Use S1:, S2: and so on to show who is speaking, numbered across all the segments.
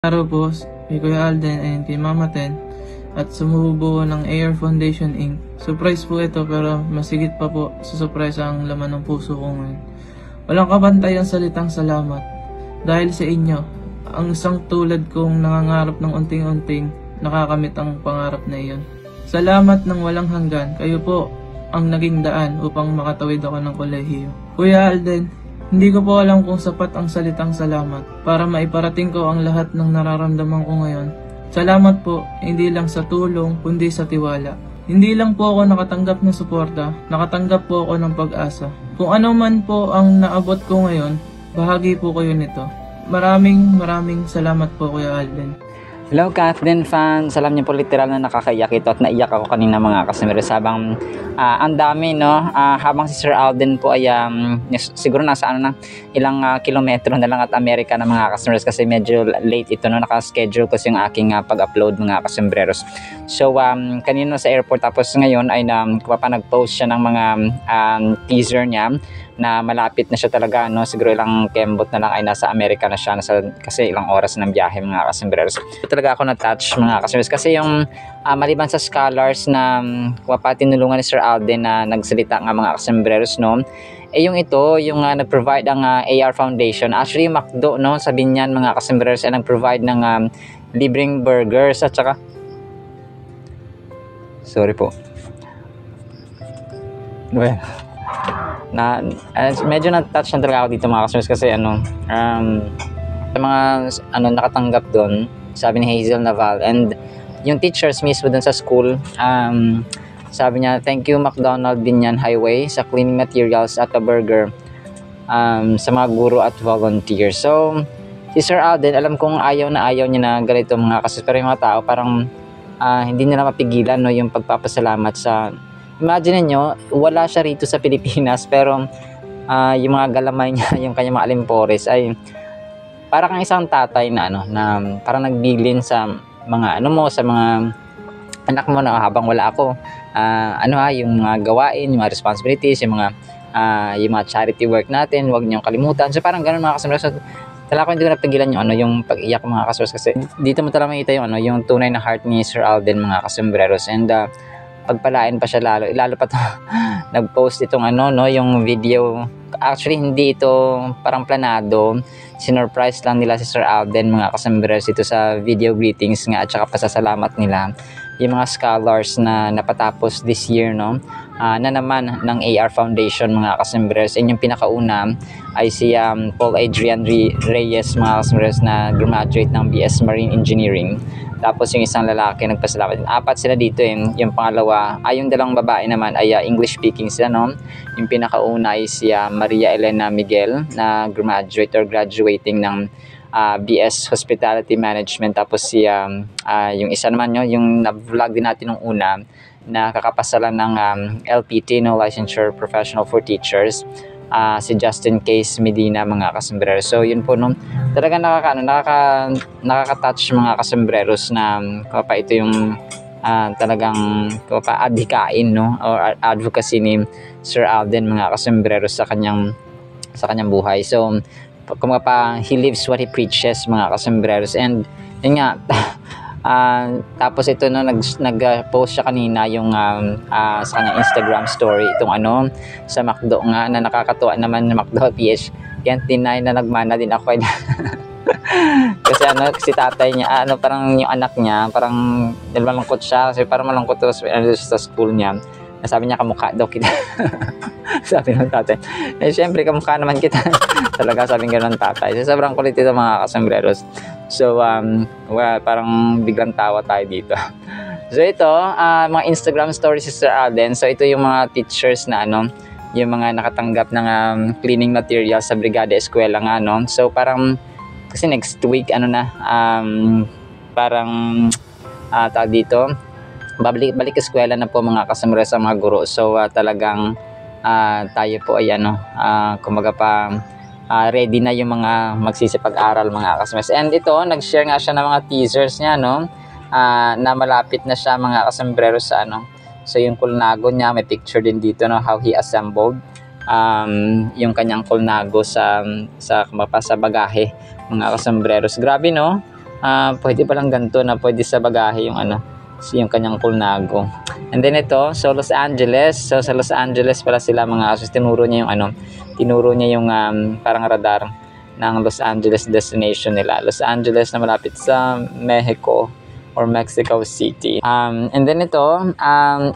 S1: Araw po kay Kuya Alden and kay Mama Ten at sumubuo ng AR Foundation Inc. Surprise po ito pero masigit pa po sa surprise ang laman ng puso ko ngayon. Walang kabantay ang salitang salamat. Dahil sa inyo, ang isang tulad kong nangangarap ng unting-unting nakakamit ang pangarap na iyon. Salamat ng walang hanggan, kayo po ang naging daan upang makatawid ako ng kolehiyo. Kuya Alden, hindi ko po alam kung sapat ang salitang salamat para maiparating ko ang lahat ng nararamdaman ko ngayon. Salamat po, hindi lang sa tulong, kundi sa tiwala. Hindi lang po ako nakatanggap ng suporta, nakatanggap po ako ng pag-asa. Kung ano man po ang naabot ko ngayon, bahagi po kayo nito. Maraming salamat po Kuya Alden.
S2: Hello Kathleen fans, alam niyo po literal na nakakaiyak ito at naiyak ako kanina mga kasamiris habang ang dami no, habang si Sir Alden po ay siguro nasa ilang kilometro na lang at Amerika na mga kasamiris kasi medyo late ito no, naka-schedule kasi yung aking pag-upload mga kasambreros. So kanina sa airport tapos ngayon ay nag-post siya ng mga teaser niya na malapit na siya talaga no, siguro ilang kembot na lang ay nasa Amerika na siya kasi ilang oras ng biyahe mga kasambreros. Talaga ako na-touch mga kasambreros kasi yung maliban sa scholars na tinulungan ni Sir Alden na nagsalita nga mga kasambreros no, yung ito yung nag-provide ang AR Foundation. Actually yung McDo no, sabi niyan mga kasambreros ay nag-provide ng libreng burgers at saka sorry po medyo na-touch na talaga ako dito mga kasambreros kasi sa mga nakatanggap doon, sabi ni Hazel Naval and yung teachers mismo dun sa school, sabi niya thank you McDonald Binyan Highway sa cleaning materials at a burger sa mga guro at volunteers. So si Sir Alden, alam kong ayaw niya na ganito mga kasambreros, pero yung mga tao parang hindi nila mapigilan no, yung pagpapasalamat sa imagine niyo, wala siya rito sa Pilipinas pero yung mga galamay niya, yung kanyang mga alimpores ay para kang isang tatay na na parang nagbilin sa mga sa mga anak mo na habang wala ako. Yung mga gawain, yung mga responsibilities, yung mga charity work natin, huwag niyong kalimutan. So parang ganoon mga kasambreros. So, talaga hindi ko napigilan yung pag-iyak mga kasambreros kasi dito mo talaga makita yung tunay na heart ni Sir Alden mga kasambreros. And pagpalain pa siya lalo pa to nag-post itong yung video. Actually hindi ito parang planado, sinurprise lang nila si Sir Alden mga kasambreros ito sa video greetings nga at saka pasasalamat nila yung mga scholars na napatapos this year no, na naman ng AR Foundation mga kasambreros. And yung pinakauna ay si Paul Adrian Reyes mga kasambreros na graduate ng BS Marine Engineering. Tapos yung isang lalaki nagpasalamat. 4 sila dito yung pangalawa, yung dalawang babae naman ay English speaking sila no. Yung pinakauna ay si Maria Elena Miguel na graduating ng BS Hospitality Management. Tapos si yung isa naman yung na-vlog din natin nung una na kakapasalan ng LPT no, Licensure Professional for Teachers, si Justin Case Medina mga kasambreros. So yun po no, talaga nakaka-touch mga kasambreros na ito yung talagang adhikain no or advocacy ni Sir Alden mga kasambreros sa kanyang buhay. So he lives what he preaches mga kasambreros. And yun nga tapos ito no, nag-post siya kanina yung sa kanyang Instagram story itong sa McDo nga na nakakatuwa naman ng McDo PH. Can't deny na nagmana din ako kasi si tatay niya parang yung anak niya parang malungkot siya kasi parang malungkot sa school niya. Sabi niya kamukha daw kita sabi ng tatay syempre kamukha naman kita talaga sabi ng tatay. So sobrang kulit ito mga kasambreros. So parang biglang tawa tayo dito. So ito mga Instagram stories si Sir Alden. So ito yung mga teachers na yung mga nakatanggap ng cleaning materials sa Brigada Eskwela nga So parang kasi next week parang tawag dito balik eskwela na po mga kasambreros sa mga guro. So talagang tayo po ay kumaga pa ready na yung mga magsisipag-aral mga kasambreros. And ito nag-share nga siya ng mga teasers niya na malapit na siya mga kasambreros sa so yung kulnago niya, may picture din dito how he assembled yung kanyang kulnago sa bagahe mga kasambreros. Grabe no, pwede palang ganito na pwede sa bagahe yung yung kanyang kulnago. And then ito, so Los Angeles. So sa Los Angeles pala sila mga kasos, tinuro niya yung parang radar ng Los Angeles destination nila. Los Angeles na malapit sa Mexico or Mexico City. And then ito,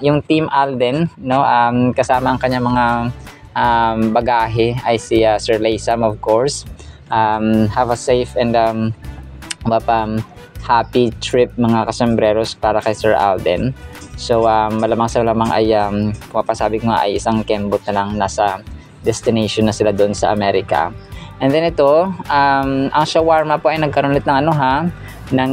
S2: yung Team Alden, no, kasama ang kanyang mga bagahe ay si Sir Laysam, of course. Have a safe and happy trip mga kasambreros para kay Sir Alden. So malamang sa malamang ay papasabi ko nga ay isang kembot na lang nasa destination na sila doon sa Amerika. And then ito, ang shawarma po ay nagkaroon ulit ng ng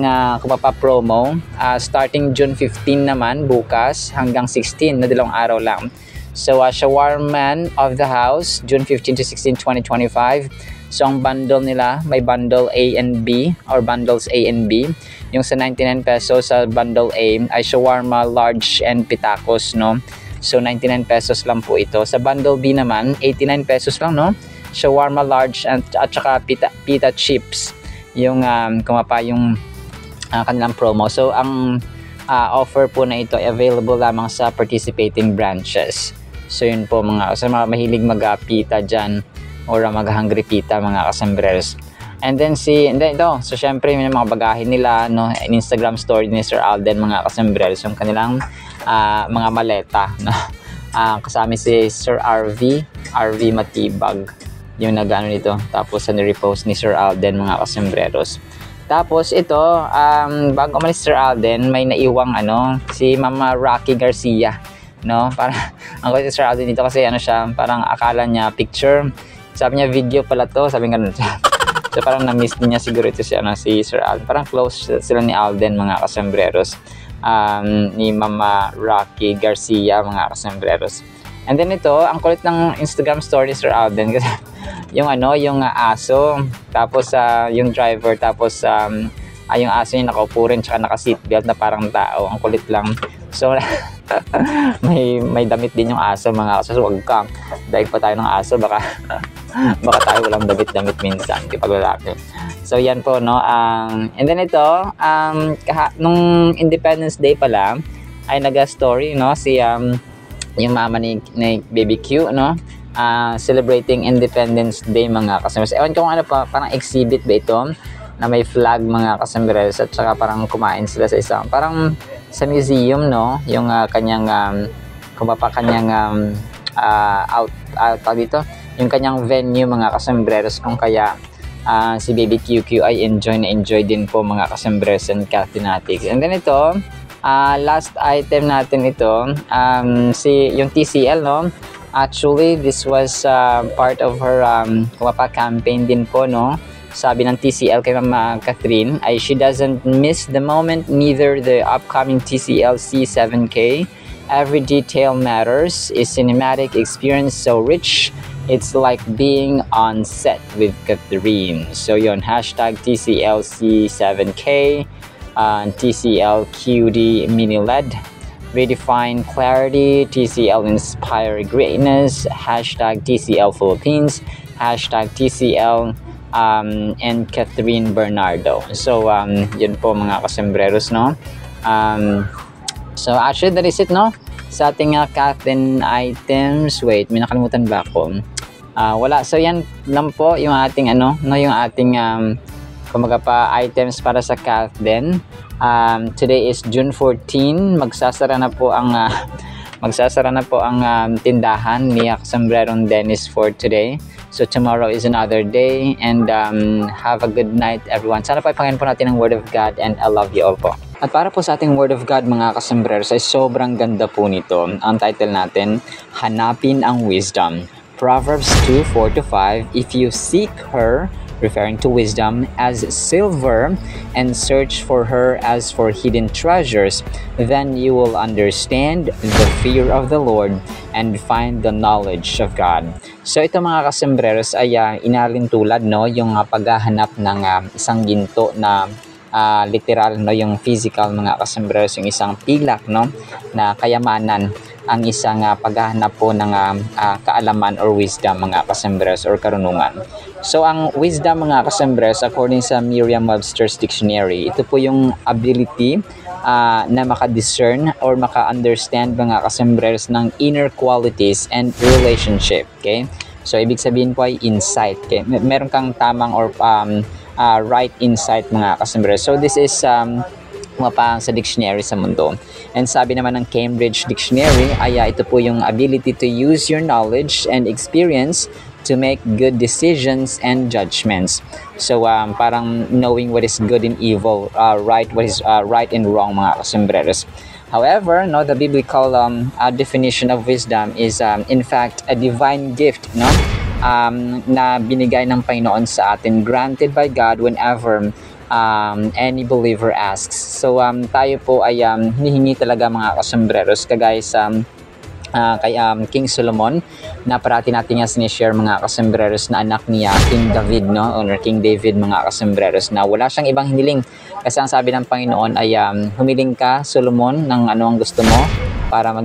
S2: promo starting June 15 naman bukas hanggang 16 na 2 araw lang. So shawarman of the house June 15 to 16, 2025. So ang bundle nila, may bundle A and B or bundles A and B. Yung sa 99 pesos sa bundle A ay shawarma large and pitacos, no? So 99 pesos lang po ito. Sa bundle B naman, 89 pesos lang, no? Shawarma large at saka pita chips. Yung yung kanilang promo. So ang offer po na ito ay available lamang sa participating branches. So yun po mga mahilig mag-pita dyan or mag-hungry pita mga kasambreros. And then ito, so syempre may mga bagahe nila, no, in Instagram story ni Sir Alden mga kasambreros, yung kanilang mga maleta, no? Kasama si Sir RV Matibag yung nag-ano nito, tapos ni-repost ni Sir Alden mga kasambreros. Tapos ito, bago umalis Sir Alden, may naiwang si Mama Rocky Garcia, no? Para ang si Sir Alden dito kasi siya, parang akala niya picture, sabi niya video pala to, sabi nga siya. So parang na-miss niya siguro ito si Sir Alden. Parang close sila ni Alden mga kasambreros, ni Mama Rocky Garcia mga kasambreros. And then ito, ang kulit ng Instagram story ni Sir Alden kasi yung aso, tapos yung driver, tapos yung aso niya nakaupo rin tsaka naka-seatbelt na parang tao. Ang kulit lang. So may damit din yung aso mga kaso. Huwag kang daig pa tayo ng aso, baka tayo walang damit minsan kapag lalaki. So yan po, no. And then ito, nung Independence Day pala ay nag-story, no, si yung mama ni Baby Q, no, celebrating Independence Day mga kasambreros. Ewan ko kung parang exhibit ba ito na may flag mga kasambreros, at saka parang kumain sila sa isang parang sa museum, no, yung kanyang dito, yung kanyang venue mga kasambreros, kung kaya si Baby QQ ay enjoy din po mga kasambreros and Cathinatics. And then ito, last item natin ito, yung TCL, no. Actually, this was part of her campaign din po, no. Sabi ng TCL kay Mama Catherine ay she doesn't miss the moment, neither the upcoming TCL C7K. Every detail matters. A cinematic experience so rich, it's like being on set with Catherine. So yun, hashtag TCL C7K, TCL QD Mini LED, redefine clarity, TCL inspire greatness, hashtag TCL Philippines, hashtag TCL and Catherine Bernardo. So yun po mga kasambreros, no. So actually that is it, no, sa ating Catherine items. Wait, may nakalimutan ba ako? Wala. So yan lang po yung ating yung ating kumbaga pa items para sa Catherine. Today is June 14. Magsasara na po ang tindahan ni Kasambrerong Dennis for today. So tomorrow is another day, and have a good night everyone. Sana po ipangin po natin ang Word of God, and I love you all po. At para po sa ating Word of God mga kasambreros ay sobrang ganda po nito. Ang title natin, Hanapin ang Wisdom. Proverbs 2:4-5, if you seek her, referring to wisdom, as silver, and search for her as for hidden treasures, then you will understand the fear of the Lord and find the knowledge of God. So ito mga kasambreros ay inalin tulad, no, yung paghahanap ng isang ginto na literal, no, yung physical mga kasembreros, yung isang pilak, no, na kayamanan ang isang paghahanap po ng kaalaman or wisdom mga kasembreros or karunungan. So ang wisdom mga kasembreros, according sa Merriam-Webster's Dictionary, ito po yung ability na maka-discern or maka-understand mga kasembreros ng inner qualities and relationship. Okay? So ibig sabihin po ay insight. Okay? Meron kang tamang or right insight mga kasembreros. So this is pumapang sa dictionary sa mundo. And sabi naman ng Cambridge Dictionary ay ito po yung ability to use your knowledge and experience to make good decisions and judgments. So parang knowing what is good and evil, what is right and wrong mga kasembreros. However, no, the biblical definition of wisdom is in fact a divine gift, no, na binigay ng Panginoon sa atin, granted by God whenever any believer asks. So tayo po ay hinihingi talaga mga kasembreros, kagaya sa kay King Solomon na parati natin nga sinishare mga kasembreros na anak niya King David, no, or King David mga kasembreros, na wala siyang ibang hiniling kasi ang sabi ng Panginoon ay humiling ka Solomon ng ano ang gusto mo para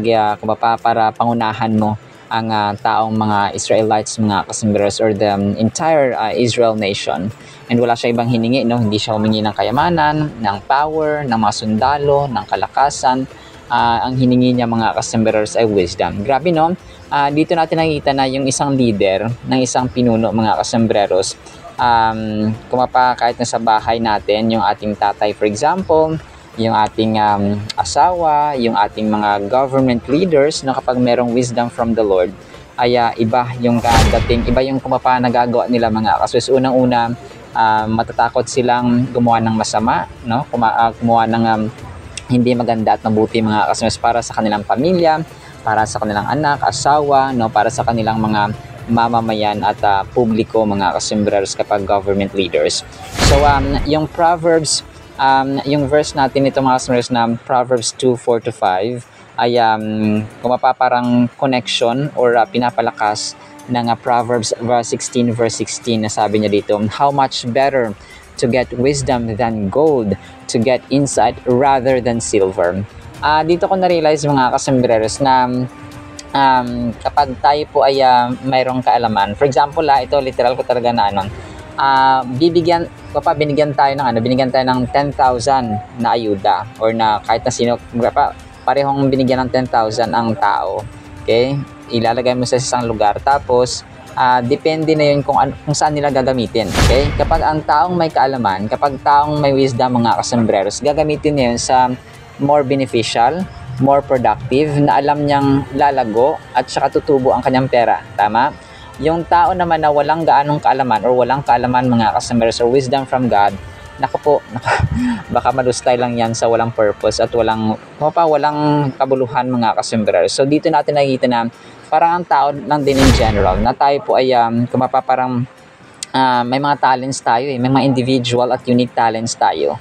S2: para pangunahan mo ang taong mga Israelites mga kasembreros or the entire Israel nation. And wala siya ibang hiningi, no? Hindi siya humingi ng kayamanan, ng power, ng mga sundalo, ng kalakasan. Ang hiningi niya mga kasembreros ay wisdom. Grabe, no? Dito natin nakikita na yung isang leader ng isang pinuno mga kasembreros. Kahit na sa bahay natin, yung ating tatay for example, yung ating asawa, yung ating mga government leaders, na kapag merong wisdom from the Lord, ay iba yung dating, iba yung nagagawa nila mga kasembreros. Unang-una, matatakot silang gumawa ng masama, no? Gumawa ng hindi maganda at mabuti mga kasembreros para sa kanilang pamilya, para sa kanilang anak, asawa, no? Para sa kanilang mga mamamayan at publiko mga kasembreros kapag government leaders. So yung Proverbs, yung verse natin ito mga kasembreros na Proverbs 2:4-5 ay parang connection or pinapalakas ng Proverbs 16 verse 16 na sabi niya dito, how much better to get wisdom than gold, to get insight rather than silver. Dito ko na-realize mga kasembreros na kapag tayo po ay mayroong kaalaman, for example ito literal ko talaga na binigyan tayo ng 10,000 na ayuda or na kahit na sino, parehong binigyan ng 10,000 ang tao. Okay? Ilalagay mo sa isang lugar, tapos depende na yun kung saan nila gagamitin. Okay? Kapag ang taong may kaalaman, kapag taong may wisdom mga kasembreros, gagamitin niya yun sa more beneficial, more productive, na alam niyang lalago at saka tutubo ang kanyang pera. Tama? Yung tao naman na walang gaanong kaalaman or walang kaalaman mga kasembreros or wisdom from God, baka malustay lang yan sa walang purpose at walang kabuluhan mga kasembreros. So dito natin nakikita na parang ang tao lang din in general, na tayo po ay parang may mga talents tayo, may mga individual at unique talents tayo.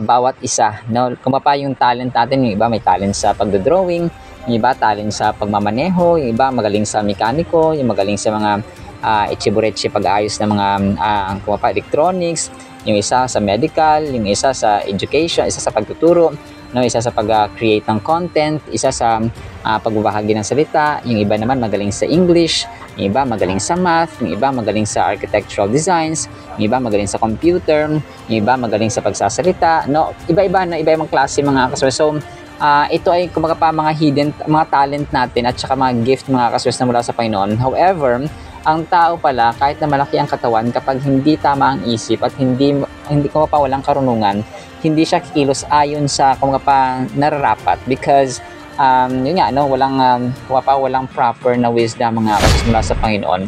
S2: Bawat isa, no? Yung talent natin, yung iba may talent sa pagdodrawing, yung iba talent sa pagmamaneho, yung iba magaling sa mekaniko, yung magaling sa mga echibureche pag-aayos ng mga electronics, yung isa sa medical, yung isa sa education, isa sa pagtuturo, no, isa sa pag-create ng content, isa sa pagbabahagi ng salita, yung iba naman magaling sa English, yung iba magaling sa math, yung iba magaling sa architectural designs, yung iba magaling sa computer, yung iba magaling sa pagsasalita, no, iba-ibang klase mga kasembreros. So ito ay mga hidden, mga talent natin at saka mga gift mga kasembreros na mula sa Panginoon. However, ang tao pala, kahit na malaki ang katawan, kapag hindi tama ang isip at hindi walang karunungan, hindi siya kikilos ayon sa nararapat, because yun nga, no, walang proper na wisdom mga kasembreros mula sa Panginoon.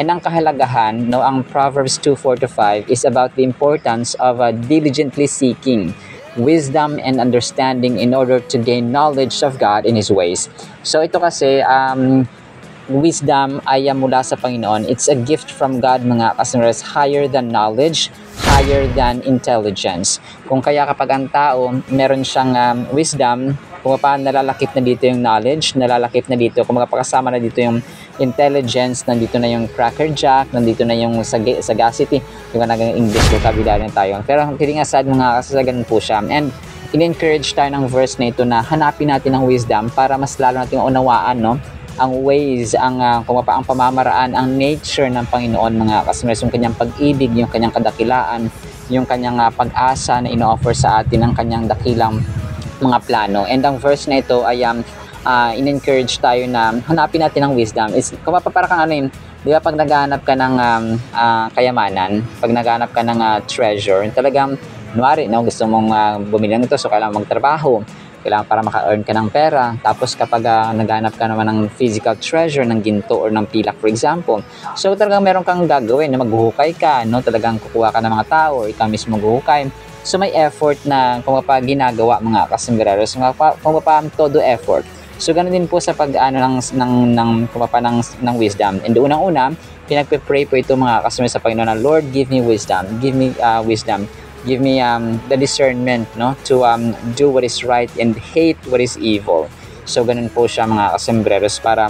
S2: And ang kahalagahan, no, ang Proverbs 2:4-5 is about the importance of diligently seeking wisdom and understanding in order to gain knowledge of God in His ways. So ito kasi wisdom ay mula sa Panginoon. It's a gift from God mga kasembreros, higher than knowledge, higher than intelligence. Kung kaya kapag ang tao meron siyang wisdom, kung paano nalalakip na dito yung knowledge, nalalakip na dito, kung makapakasama na dito yung intelligence, nandito na yung crackerjack, nandito na yung sagacity, yung nagang English vocabulary na tayo. Pero kidding aside mga kasi ganun po siya. And in-encourage tayo ng verse na ito na hanapin natin ang wisdom para mas lalo natin unawaan, no? Ang ways, ang pamamaraan, ang nature ng Panginoon mga kasmers, yung kanyang pag-ibig, yung kanyang kadakilaan, yung kanyang pag-asa na ino-offer sa atin ng kanyang dakilang mga plano. And ang verse na ito ay in-encourage tayo na hanapin natin ang wisdom. It's para kang ano yun, di ba pag naghahanap ka ng kayamanan, pag naghahanap ka ng treasure, talagang kunwari, no, gusto mong bumili nito, so kailangan magtrabaho, kailangan para maka-earn ka ng pera. Tapos kapag naghanap ka naman ng physical treasure, ng ginto or ng pilak for example, so talagang meron kang gagawin na maghuhukay ka, no, talagang kukuha ka ng mga tao or ikaw mismo maghuhukay. So may effort na kung pa ginagawa mga kasimbereros, kung pa todo effort. So ganoon din po sa pag-ano ng wisdom. And unang-una, pinagpe-pray po ito mga kasimbereros sa Panginoon na Lord, give me wisdom. Give me wisdom. Give me the discernment, no, to do what is right and hate what is evil. So ganun po siya mga kasimbereros para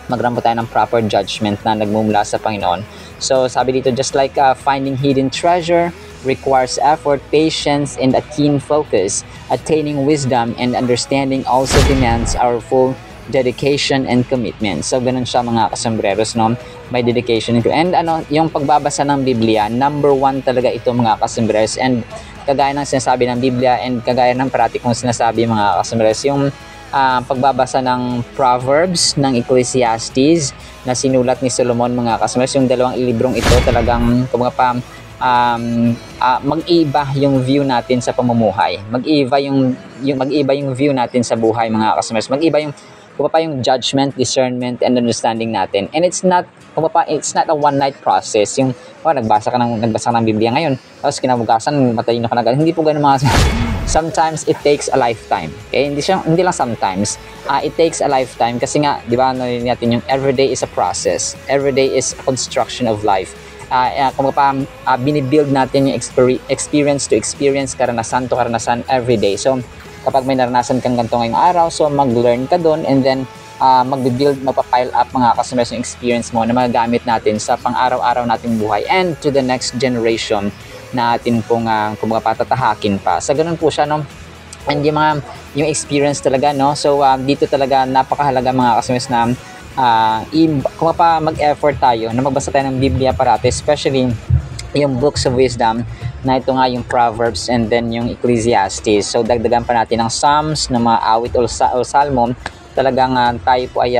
S2: magrampo tayo ng proper judgment na nagmumula sa Panginoon. So sabi dito, just like finding hidden treasure requires effort, patience, and a keen focus, attaining wisdom and understanding also demands our full dedication and commitment. So ganun siya mga kasombreros, no? May dedication and yung pagbabasa ng Biblia, number 1 talaga ito mga kasombreros. And kagaya ng sinasabi ng Biblia and kagaya ng pratikong sinasabi mga kasombreros, yung pagbabasa ng Proverbs, ng Ecclesiastes na sinulat ni Solomon mga kasombreros, yung dalawang librong ito talagang mag-iba yung view natin sa pamumuhay. Mag-iba yung view natin sa buhay mga customers. Mag-iba yung yung judgment, discernment, and understanding natin. And it's not a one-night process. Yung nagbasa ka ng Biblia ngayon, tapos kinabukasan matalino ka na. Hindi po ganun mga sometimes it takes a lifetime. Okay? Hindi lang sometimes. It takes a lifetime kasi nga, di ba, natin yung everyday is a process. Everyday is a construction of life. Binibuild natin yung experience to experience, karanasan to karanasan everyday. So, kapag may naranasan kang ganito ngayong araw, so mag-learn ka doon and then magpa-pile up mga customers yung experience mo na magagamit natin sa pang-araw-araw nating buhay and to the next generation na atin pong patatahakin pa. So, ganun po siya, no? And yung experience talaga, no? So, dito talaga napakahalaga mga customers na kung mag-effort tayo na magbasa tayo ng Biblia parati, especially yung books of wisdom na ito nga yung Proverbs and then yung Ecclesiastes. So dagdagan pa natin ng Psalms, ng mga awit o Salmo. Talagang tayo po ay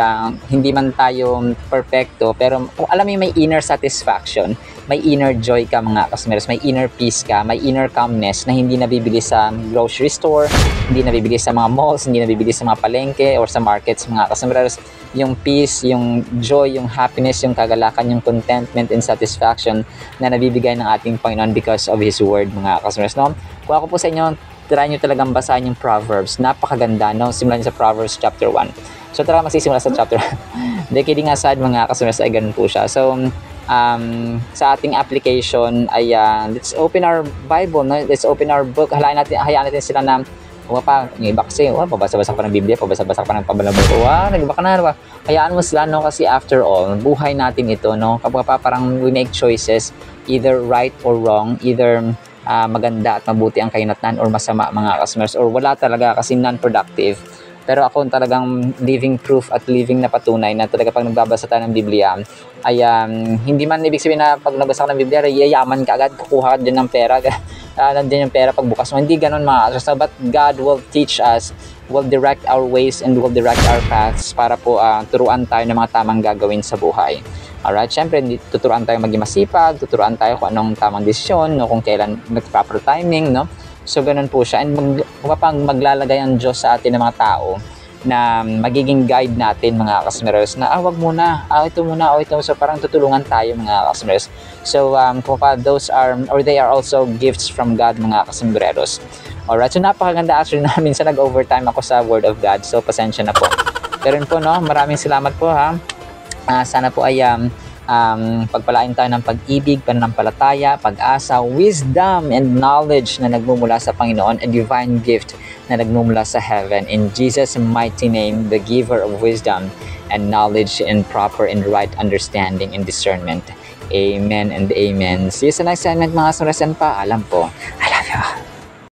S2: hindi man tayo perfecto, pero kung alam mo may inner satisfaction, may inner joy ka mga customers, may inner peace ka, may inner calmness na hindi nabibili sa grocery store, hindi nabibili sa mga malls, hindi nabibili sa mga palengke or sa markets mga customers. Yung peace, yung joy, yung happiness, yung kagalakan, yung contentment and satisfaction na nabibigay ng ating Panginoon because of His Word mga customers, no? Kung ako po sa inyo, try nyo talagang basahin yung Proverbs. Napakaganda, no? Simulan nyo sa Proverbs chapter 1. So, tara magsisimula sa chapter 1. Hindi, kidding aside mga customers, ay ganun po siya. So, sa ating application ay let's open our Bible, no? Let's open our book. Hayaan natin sila na yung iba kasi, pabasa-basa pa ng Biblia, pabasa-basa pa ng pabalabot. Nag-iba ka na, hayaan mo sila, no? Kasi after all, buhay natin ito, no? Kapag parang we make choices, either right or wrong, either maganda at mabuti ang kainatnan or masama mga customers or wala talaga kasi non-productive. Pero ako talagang living proof at living na patunay na talaga pag nagbabasa tayo ng Biblia ay hindi man ibig sabihin na pag nagbasa ka ng Biblia yayaman ka agad, kukuha ka din ng pera nandiyan yung pera pagbukas mo. Hindi ganun mga customers, but God will teach us, will direct our ways and will direct our paths para po turuan tayo ng mga tamang gagawin sa buhay. Alright, syempre tuturuan tayo maging masipag, tuturuan tayo kung anong tamang desisyon, no, kung kailan proper timing, no? So ganun po siya. And maglalagay ang Diyos sa atin ng mga tao na magiging guide natin mga customers na wag muna, ito muna, ito. So parang tutulungan tayo mga customers. So those are or they are also gifts from God mga customers. Alright, so napakaganda actually na minsan nag-overtime ako sa Word of God. So pasensya na po. Pero po, no, maraming salamat po ha. Sana po ay Pagpalain tayo ng pag-ibig, pananampalataya, pag-asa, wisdom, and knowledge na nagmumula sa Panginoon, a divine gift na nagmumula sa heaven. In Jesus' mighty name, the giver of wisdom and knowledge and proper and right understanding and discernment. Amen and amen. See you sa next segment mga Surasan pa. Alam po, I love you.